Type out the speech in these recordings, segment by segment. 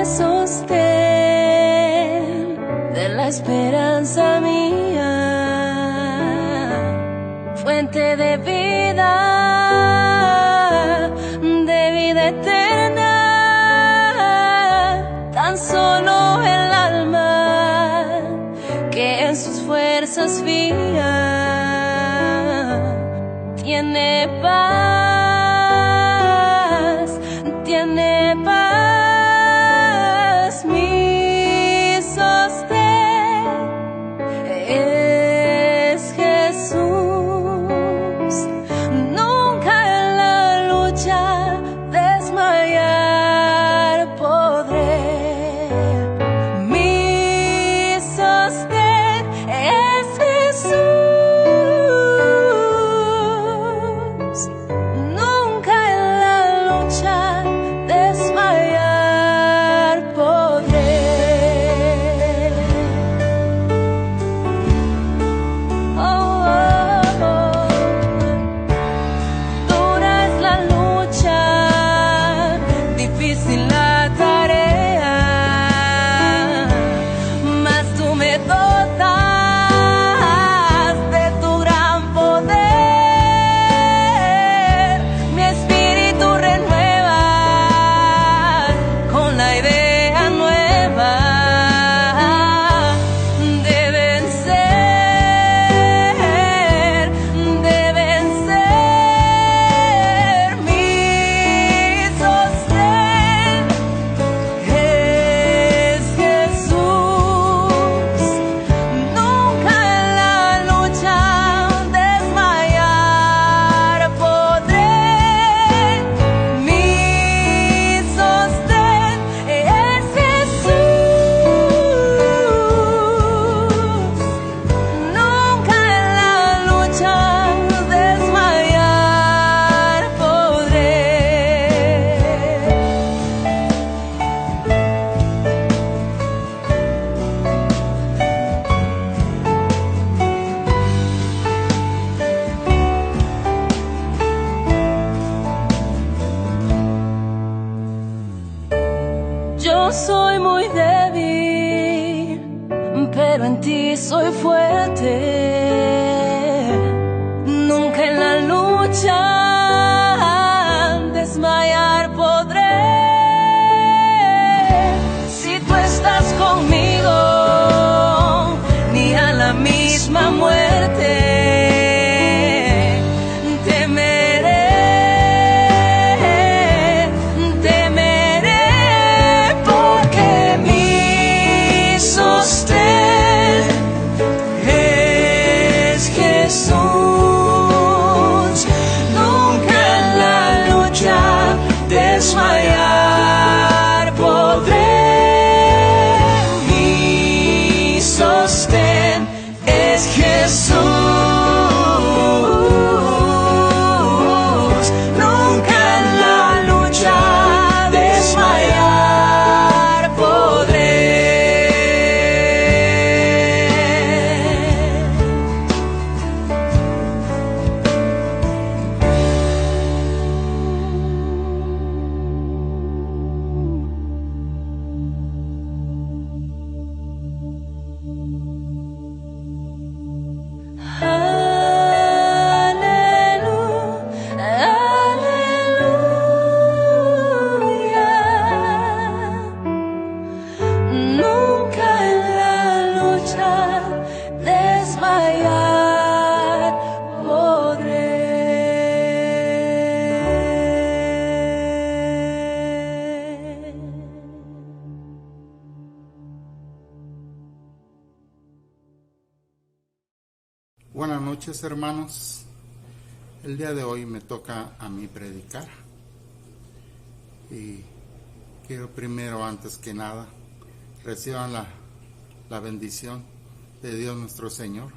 sostén de la esperanza mía, fuente de vida eterna, tan solo el alma que en sus fuerzas fía tiene paz, tiene paz. Mi sostén es Jesús, nunca en la lucha desmayar podré. Mi sostén es Jesús, nunca en la lucha desmayar podré. Oh, oh, oh. Dura es la lucha, difícil la tarea, mas tú me dotas de tu gran poder. Mi espíritu renueva con la idea nueva de vencer, de vencer. Mi sostén es Jesús, nunca en la lucha desmayar podré. Mi sostén es Jesús, nunca en la lucha desmayar podré. Yo soy muy débil, pero en ti soy fuerte. Nunca en la lucha desmayar podré. Si tú estás conmigo, ni a la misma muerte temeré, temeré, porque mi sostén es Jesús, nunca en la lucha desmayar podré. Mi sostén es Jesús, nunca en la lucha desmayar podré. Nunca en la lucha desmayar podré. Buenas noches, hermanos. El día de hoy me toca a mí predicar y quiero primero, antes que nada, reciban la bendición de Dios nuestro Señor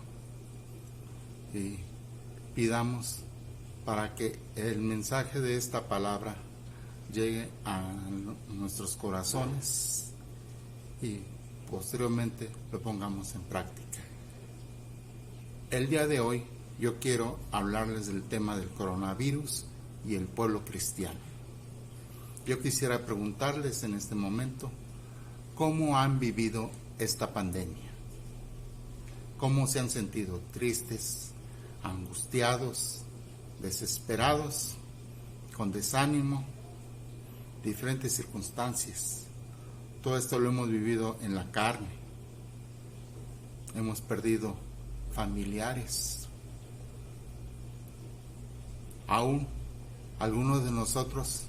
y pidamos para que el mensaje de esta palabra llegue a nuestros corazones y posteriormente lo pongamos en práctica. El día de hoy yo quiero hablarles del tema del coronavirus y el pueblo cristiano. Yo quisiera preguntarles en este momento, ¿Cómo han vivido esta pandemia? ¿Cómo se han sentido? ¿Tristes, angustiados, desesperados, con desánimo, diferentes circunstancias? Todo esto lo hemos vivido en la carne. Hemos perdido familiares. Aún algunos de nosotros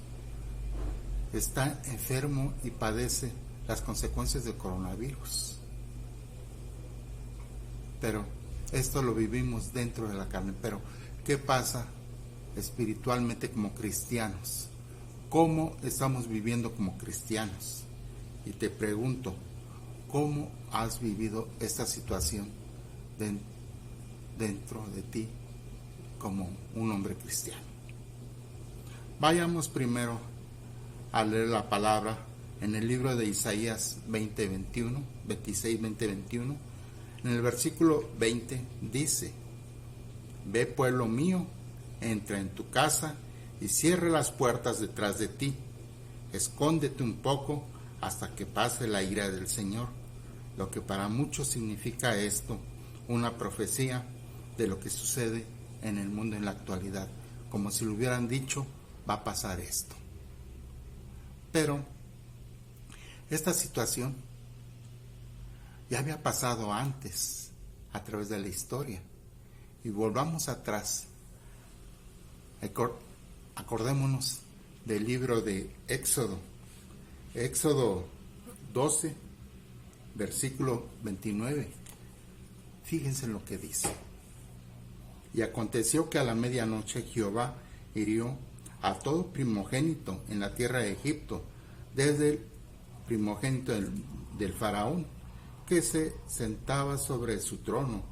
está enfermo y padece las consecuencias del coronavirus. Pero esto lo vivimos dentro de la carne. Pero ¿qué pasa espiritualmente como cristianos? ¿Cómo estamos viviendo como cristianos? Y te pregunto, ¿cómo has vivido esta situación dentro de ti como un hombre cristiano? Vayamos primero a leer la palabra en el libro de Isaías 26, 21. En el versículo 20 dice: Ve, pueblo mío, entra en tu casa y cierra las puertas detrás de ti. Escóndete un poco hasta que pase la ira del Señor. Lo que para muchos significa esto, una profecía de lo que sucede en el mundo en la actualidad, como si lo hubieran dicho, va a pasar esto. Pero esta situación ya había pasado antes a través de la historia. Y volvamos atrás. Acordémonos del libro de Éxodo. Éxodo 12, versículo 29. Fíjense en lo que dice. Y aconteció que a la medianoche Jehová hirió a todo primogénito en la tierra de Egipto, desde el primogénito del faraón, que se sentaba sobre su trono,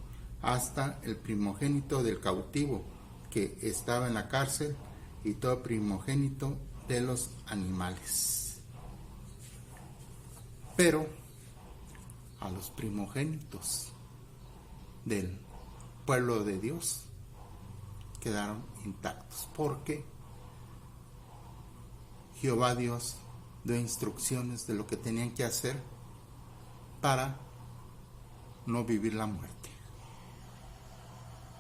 hasta el primogénito del cautivo, que estaba en la cárcel, y todo primogénito de los animales. Pero a los primogénitos del pueblo de Dios quedaron intactos, porque Jehová Dios dio instrucciones de lo que tenían que hacer para no vivir la muerte.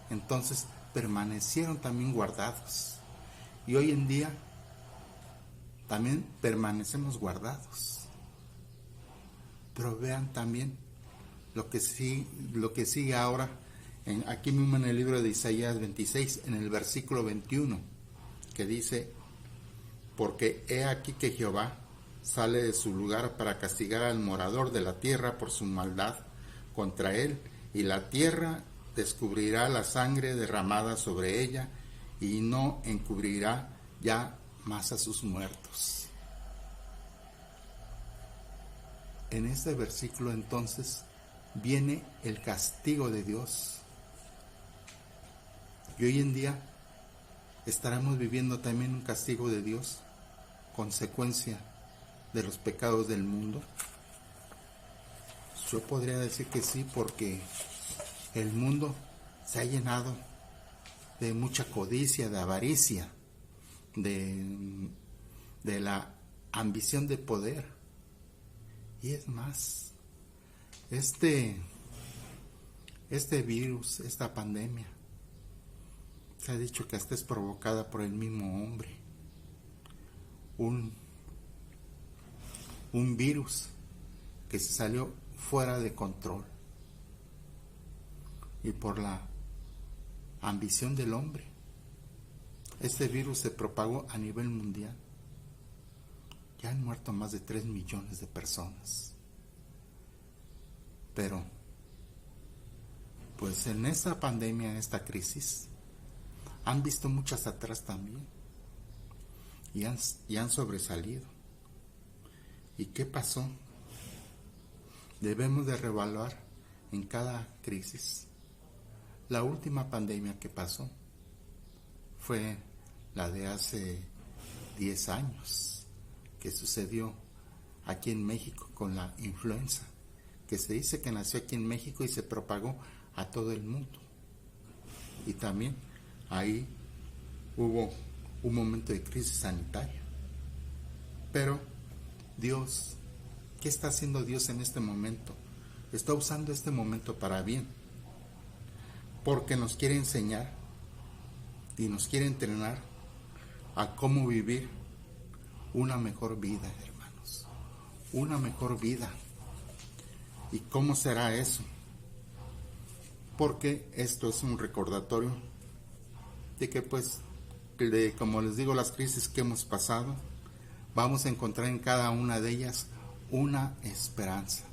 Entonces permanecieron también guardados. Y hoy en día también permanecemos guardados. Pero vean también lo que sigue ahora, aquí mismo en el libro de Isaías 26, en el versículo 21, que dice: Porque he aquí que Jehová sale de su lugar para castigar al morador de la tierra por su maldad contra él, y la tierra descubrirá la sangre derramada sobre ella, y no encubrirá ya más a sus muertos. En este versículo entonces viene el castigo de Dios. Y hoy en día estaremos viviendo también un castigo de Dios, consecuencia de los pecados del mundo. Yo podría decir que sí, porque el mundo se ha llenado de mucha codicia, de avaricia, de la ambición de poder. Y es más, este virus, esta pandemia, se ha dicho que hasta es provocada por el mismo hombre. Un virus que se salió fuera de control. Y por la ambición del hombre, este virus se propagó a nivel mundial. Ya han muerto más de 3 millones de personas. Pero, pues en esta pandemia, en esta crisis, han visto muchas atrás también. Y han sobresalido. ¿Y qué pasó? Debemos de reevaluar en cada crisis. La última pandemia que pasó fue la de hace 10 años, que sucedió aquí en México con la influenza, que se dice que nació aquí en México y se propagó a todo el mundo. Y también ahí hubo un momento de crisis sanitaria. Pero Dios ¿Qué está haciendo Dios en este momento? Está usando este momento para bien, porque nos quiere enseñar y nos quiere entrenar a cómo vivir una mejor vida, hermanos. Una mejor vida. ¿Y cómo será eso? Porque esto es un recordatorio de que, pues, como les digo, las crisis que hemos pasado, vamos a encontrar en cada una de ellas una esperanza.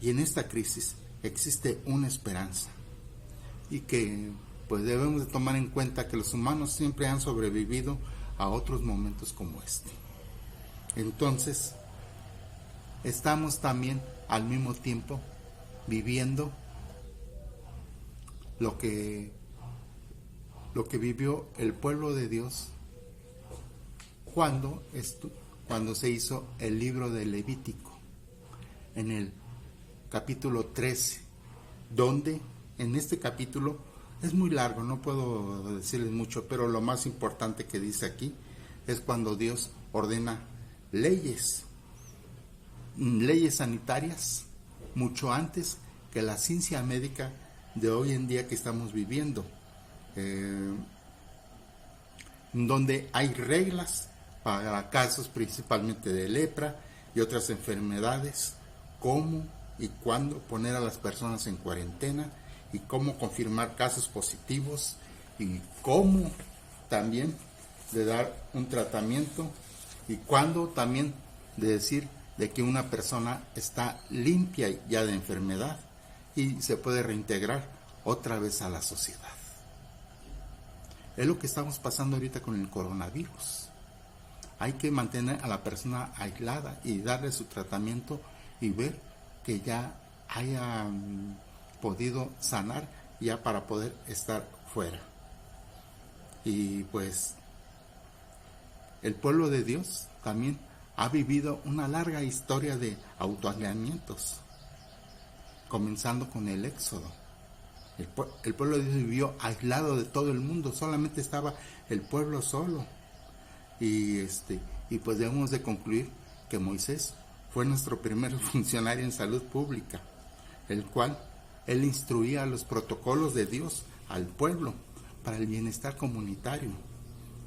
Y en esta crisis existe una esperanza. Y que, pues, debemos de tomar en cuenta que los humanos siempre han sobrevivido a otros momentos como este. Entonces, estamos también al mismo tiempo viviendo lo que vivió el pueblo de Dios cuando se hizo el libro de Levítico, en el capítulo 13, donde en este capítulo es muy largo, no puedo decirles mucho, pero lo más importante que dice aquí es cuando Dios ordena leyes sanitarias mucho antes que la ciencia médica de hoy en día que estamos viviendo, donde hay reglas para casos principalmente de lepra y otras enfermedades, cómo y cuándo poner a las personas en cuarentena y cómo confirmar casos positivos y cómo también de dar un tratamiento y cuándo también de decir de que una persona está limpia ya de enfermedad y se puede reintegrar otra vez a la sociedad. Es lo que estamos pasando ahorita con el coronavirus. Hay que mantener a la persona aislada y darle su tratamiento y ver que ya haya podido sanar ya para poder estar fuera. Y pues el pueblo de Dios también ha vivido una larga historia de autoaislamientos, comenzando con el Éxodo. El pueblo de Dios vivió aislado de todo el mundo, solamente estaba el pueblo solo. Y pues debemos de concluir que Moisés fue nuestro primer funcionario en salud pública, el cual él instruía los protocolos de Dios al pueblo para el bienestar comunitario,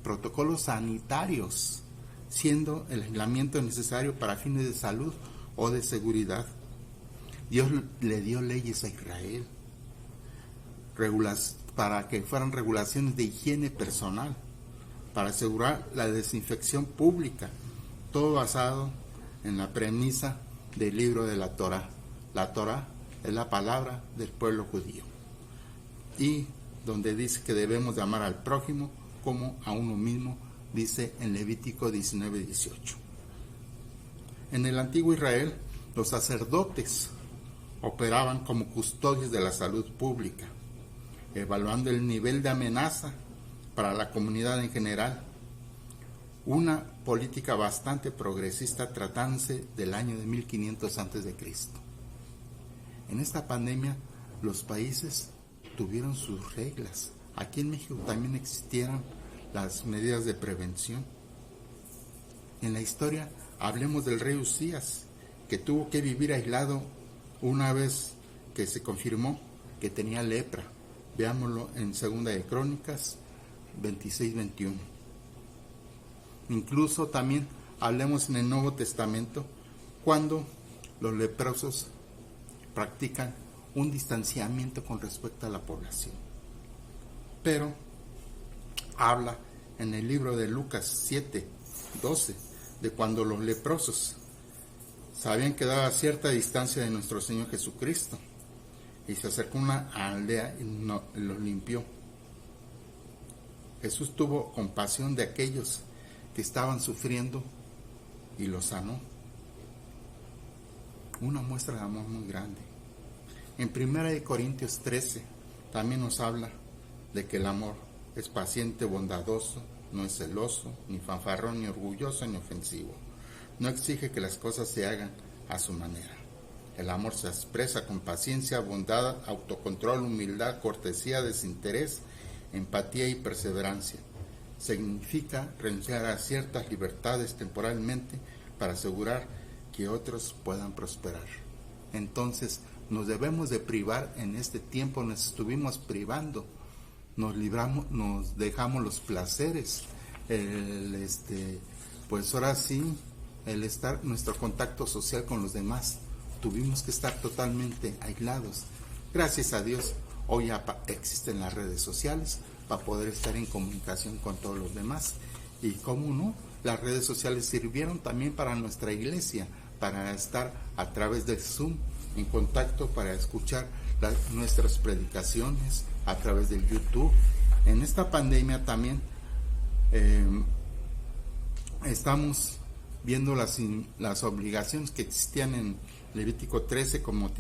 protocolos sanitarios, siendo el aislamiento necesario para fines de salud o de seguridad. Dios le dio leyes a Israel para que fueran regulaciones de higiene personal, para asegurar la desinfección pública, todo basado en la premisa del libro de la Torá. La Torá es la palabra del pueblo judío, y donde dice que debemos de amar al prójimo como a uno mismo, dice en Levítico 19:18. En el antiguo Israel, los sacerdotes operaban como custodios de la salud pública, evaluando el nivel de amenaza para la comunidad en general. Una política bastante progresista tratándose del año de 1500 a.C. En esta pandemia, los países tuvieron sus reglas. Aquí en México también existieron las medidas de prevención. En la historia, hablemos del rey Usías, que tuvo que vivir aislado una vez que se confirmó que tenía lepra. Veámoslo en Segunda de Crónicas 26-21. Incluso también hablemos en el Nuevo Testamento, cuando los leprosos practican un distanciamiento con respecto a la población. Pero habla en el libro de Lucas 7:12 de cuando los leprosos se habían quedado a cierta distancia de nuestro Señor Jesucristo, y se acercó a una aldea y los limpió. Jesús tuvo compasión de aquellos que estaban sufriendo y los sanó. Una muestra de amor muy grande. En 1 Corintios 13 también nos habla de que el amor es paciente, bondadoso, no es celoso, ni fanfarrón, ni orgulloso, ni ofensivo. No exige que las cosas se hagan a su manera. El amor se expresa con paciencia, bondad, autocontrol, humildad, cortesía, desinterés, empatía y perseverancia. Significa renunciar a ciertas libertades temporalmente para asegurar que otros puedan prosperar. Entonces nos debemos de privar en este tiempo, nos estuvimos privando, nos libramos, nos dejamos los placeres, pues ahora sí, el estar, nuestro contacto social con los demás, tuvimos que estar totalmente aislados. Gracias a Dios, hoy ya existen las redes sociales para poder estar en comunicación con todos los demás. Y cómo no, las redes sociales sirvieron también para nuestra iglesia, para estar a través del Zoom en contacto, para escuchar nuestras predicaciones a través del YouTube. En esta pandemia también estamos viendo las obligaciones que existían en Levítico 13, como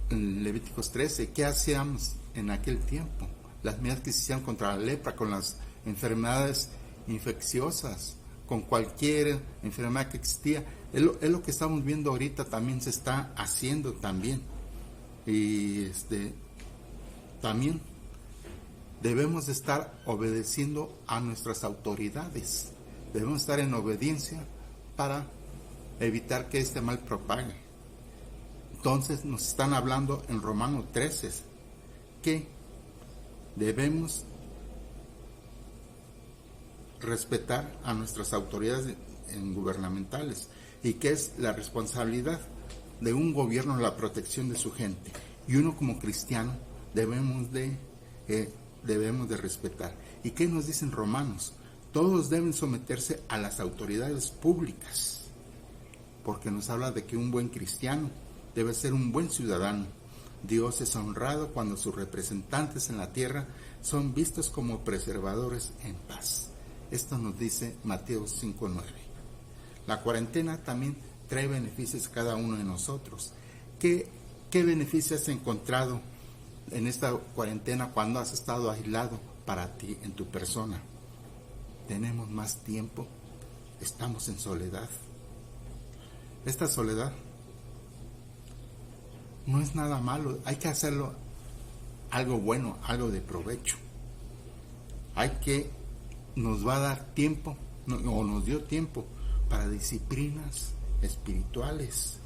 en Levíticos 13, ¿qué hacíamos en aquel tiempo? Las medidas que se hicieron contra la lepra, con las enfermedades infecciosas, con cualquier enfermedad que existía, es lo que estamos viendo ahorita, también se está haciendo también. Y también debemos de estar obedeciendo a nuestras autoridades, debemos estar en obediencia para evitar que este mal propague. Entonces nos están hablando en Romanos 13 que debemos respetar a nuestras autoridades gubernamentales y que es la responsabilidad de un gobierno la protección de su gente, y uno como cristiano debemos de respetar. ¿Y qué nos dicen Romanos? Todos deben someterse a las autoridades públicas, porque nos habla de que un buen cristiano debe ser un buen ciudadano. Dios es honrado cuando sus representantes en la tierra son vistos como preservadores en paz. Esto nos dice Mateo 5:9. La cuarentena también trae beneficios a cada uno de nosotros. ¿Qué beneficios has encontrado en esta cuarentena cuando has estado aislado para ti, en tu persona? Tenemos más tiempo, estamos en soledad. Esta soledad no es nada malo, hay que hacerlo algo bueno, algo de provecho. Nos va a dar tiempo, o nos dio tiempo, para disciplinas espirituales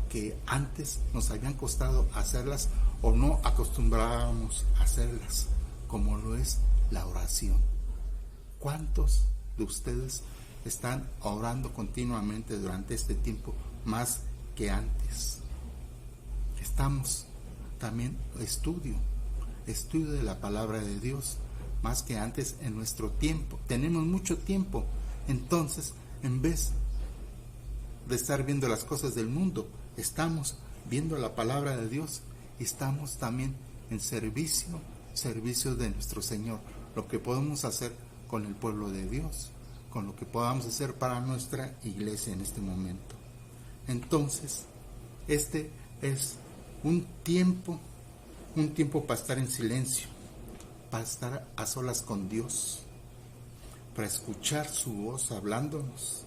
que antes nos habían costado hacerlas o no acostumbrábamos a hacerlas, como lo es la oración. ¿Cuántos de ustedes están orando continuamente durante este tiempo más que antes? Estamos también estudio de la palabra de Dios más que antes en nuestro tiempo. Tenemos mucho tiempo, entonces en vez de estar viendo las cosas del mundo, estamos viendo la palabra de Dios y estamos también en servicio de nuestro Señor, lo que podemos hacer con el pueblo de Dios, con lo que podamos hacer para nuestra iglesia en este momento. Entonces, este es un tiempo para estar en silencio, para estar a solas con Dios, para escuchar su voz hablándonos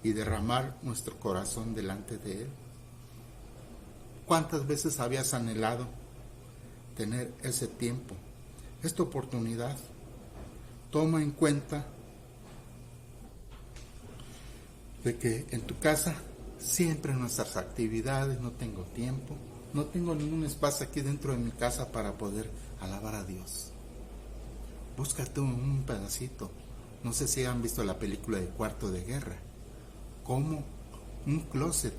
y derramar nuestro corazón delante de Él. ¿Cuántas veces habías anhelado tener ese tiempo, esta oportunidad? Toma en cuenta de que en tu casa siempre nuestras actividades, no tengo tiempo, no tengo ningún espacio aquí dentro de mi casa para poder alabar a Dios. Búscate un pedacito. No sé si han visto la película de Cuarto de Guerra, como un closet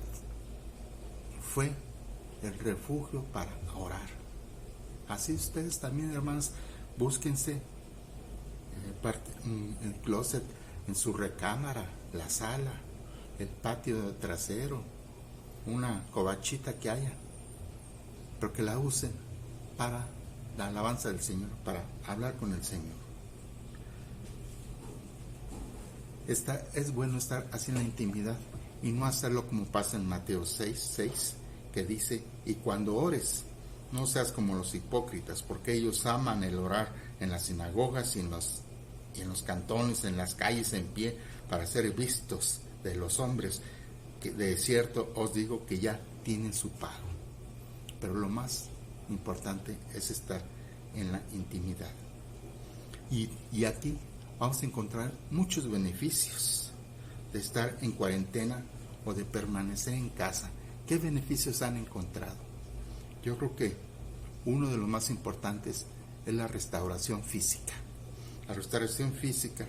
fue el refugio para orar. Así ustedes también, hermanos, búsquense el closet en su recámara, la sala, el patio trasero, una covachita que haya, pero que la usen para la alabanza del Señor, para hablar con el Señor. Es bueno estar así en la intimidad y no hacerlo como pasa en Mateo 6:6, que dice: y cuando ores, no seas como los hipócritas, porque ellos aman el orar en las sinagogas y en los cantones, en las calles en pie, para ser vistos de los hombres, que de cierto os digo que ya tienen su pago. Pero lo más importante es estar en la intimidad. Y aquí vamos a encontrar muchos beneficios de estar en cuarentena o de permanecer en casa, ¿qué beneficios han encontrado? Yo creo que uno de los más importantes es la restauración física. La restauración física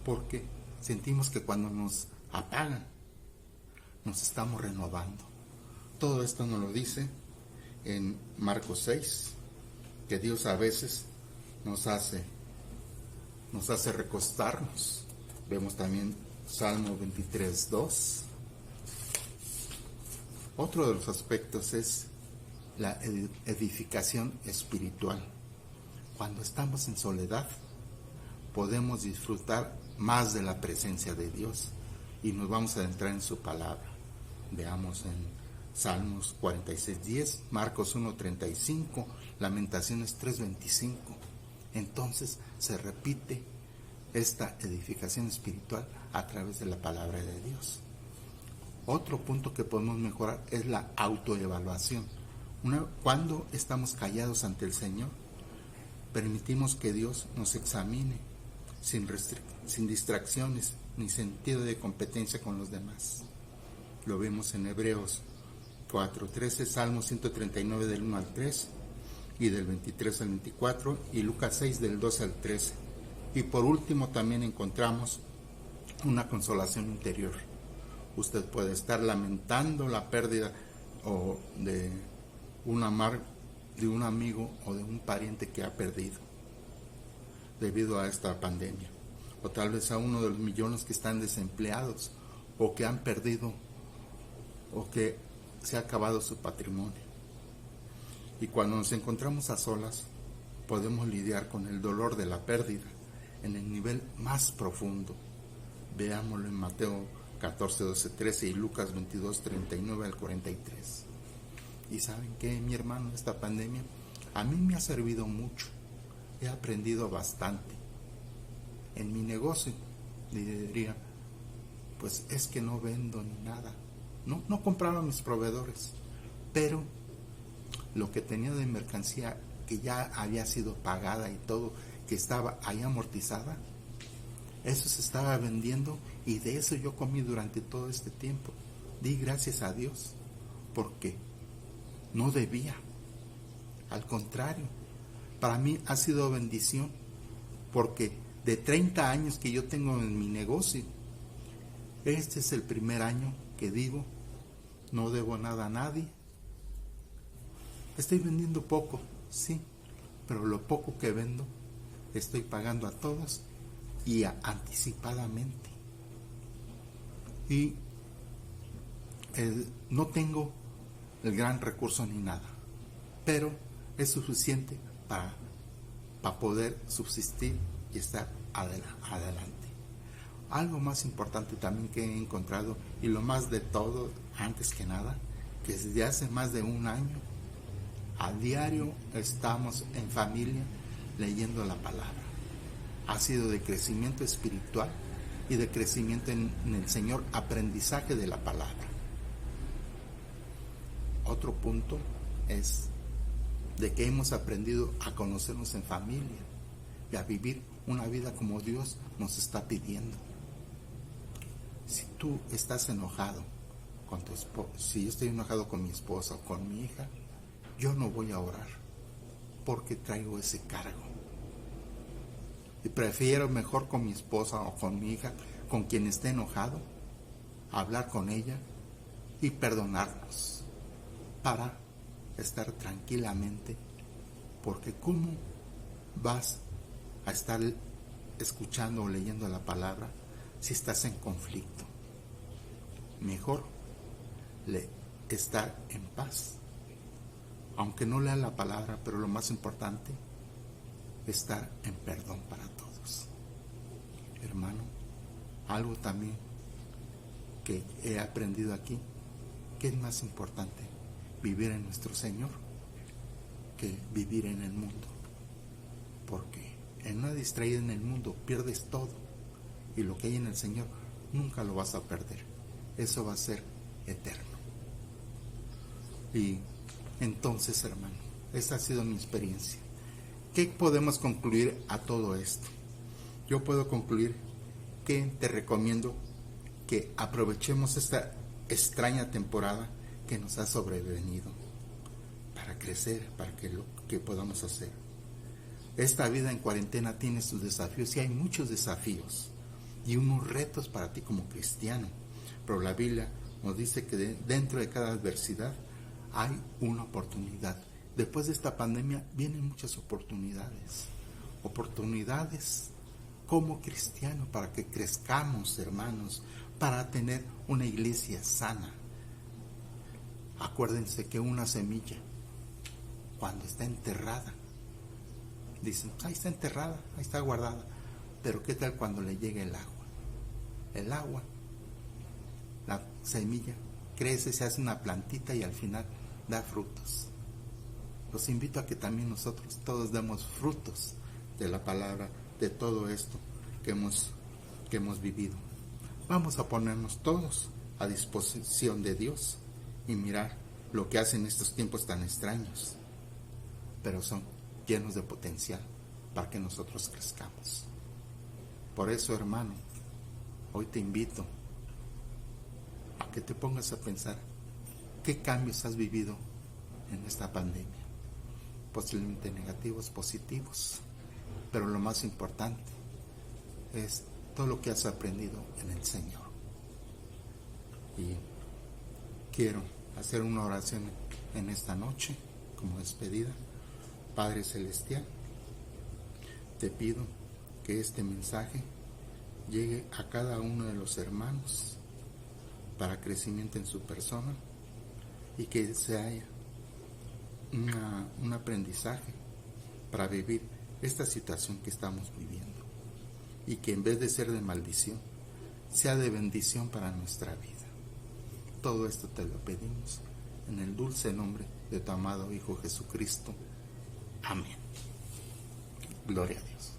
porque sentimos que cuando nos apagan, nos estamos renovando. Todo esto nos lo dice en Marcos 6, que Dios a veces nos hace recostarnos. Vemos también Salmo 23:2. Otro de los aspectos es la edificación espiritual. Cuando estamos en soledad, podemos disfrutar más de la presencia de Dios y nos vamos a adentrar en su palabra. Veamos en Salmos 46:10, Marcos 1:35, Lamentaciones 3:25. Entonces se repite esta edificación espiritual a través de la palabra de Dios. Otro punto que podemos mejorar es la autoevaluación. Cuando estamos callados ante el Señor, permitimos que Dios nos examine sin distracciones ni sentido de competencia con los demás. Lo vemos en Hebreos 4:13, Salmo 139 del 1 al 3 y del 23 al 24 y Lucas 6 del 12 al 13. Y por último también encontramos una consolación interior. Usted puede estar lamentando la pérdida o de un amigo o de un pariente que ha perdido debido a esta pandemia, o tal vez a uno de los millones que están desempleados o que han perdido o que se ha acabado su patrimonio. Y cuando nos encontramos a solas, podemos lidiar con el dolor de la pérdida en el nivel más profundo. Veámoslo en Mateo 14, 12, 13 y Lucas 22, 39 al 43. Y ¿saben qué, mi hermano? Esta pandemia a mí me ha servido mucho. He aprendido bastante. En mi negocio, diría, pues es que no vendo ni nada. No compraba a mis proveedores, pero lo que tenía de mercancía que ya había sido pagada y todo, que estaba ahí amortizada, eso se estaba vendiendo y de eso yo comí durante todo este tiempo. Di gracias a Dios, porque no debía. Al contrario, para mí ha sido bendición, porque de 30 años que yo tengo en mi negocio, este es el primer año que digo, no debo nada a nadie. Estoy vendiendo poco, sí, pero lo poco que vendo, estoy pagando a todos y anticipadamente. Y no tengo el gran recurso ni nada, pero es suficiente para poder subsistir y estar adelante. Algo más importante también que he encontrado, y lo más de todo, antes que nada, que desde hace más de un año, a diario estamos en familia leyendo la palabra. Ha sido de crecimiento espiritual y de crecimiento en el Señor, aprendizaje de la palabra. Otro punto es de que hemos aprendido a conocernos en familia y a vivir una vida como Dios nos está pidiendo. Si tú estás enojado con tu esposa, si yo estoy enojado con mi esposa o con mi hija, yo no voy a orar porque traigo ese cargo. Y prefiero mejor con mi esposa o con mi hija, con quien esté enojado, hablar con ella y perdonarnos para estar tranquilamente, porque ¿cómo vas a estar escuchando o leyendo la palabra si estás en conflicto? Mejor estar en paz, aunque no lea la palabra, pero lo más importante, estar en perdón para todos. Hermano, algo también que he aprendido aquí, que es más importante vivir en nuestro Señor que vivir en el mundo, porque en una distraída en el mundo pierdes todo, y lo que hay en el Señor nunca lo vas a perder. Eso va a ser eterno. Y entonces, hermano, esta ha sido mi experiencia. ¿Qué podemos concluir a todo esto? Yo puedo concluir que te recomiendo que aprovechemos esta extraña temporada que nos ha sobrevenido para crecer, para que lo que podamos hacer. Esta vida en cuarentena tiene sus desafíos y hay muchos desafíos y unos retos para ti como cristiano. Pero la Biblia nos dice que dentro de cada adversidad hay una oportunidad. Después de esta pandemia vienen muchas oportunidades. Oportunidades como cristianos para que crezcamos, hermanos, para tener una iglesia sana. Acuérdense que una semilla, cuando está enterrada, dicen, ahí está enterrada, ahí está guardada. Pero ¿qué tal cuando le llega el agua? El agua, la semilla crece, se hace una plantita y al final da frutos. Los invito a que también nosotros todos demos frutos de la palabra, de todo esto que hemos vivido. Vamos a ponernos todos a disposición de Dios y mirar lo que hacen estos tiempos tan extraños, pero son llenos de potencial para que nosotros crezcamos. Por eso, hermano, hoy te invito a que te pongas a pensar qué cambios has vivido en esta pandemia. Posiblemente negativos, positivos, pero lo más importante es todo lo que has aprendido en el Señor. Y quiero hacer una oración en esta noche como despedida. Padre Celestial, te pido que este mensaje llegue a cada uno de los hermanos para crecimiento en su persona y que se haya un aprendizaje para vivir esta situación que estamos viviendo y que en vez de ser de maldición sea de bendición para nuestra vida. Todo esto te lo pedimos en el dulce nombre de tu amado Hijo Jesucristo. Amén. Gloria a Dios.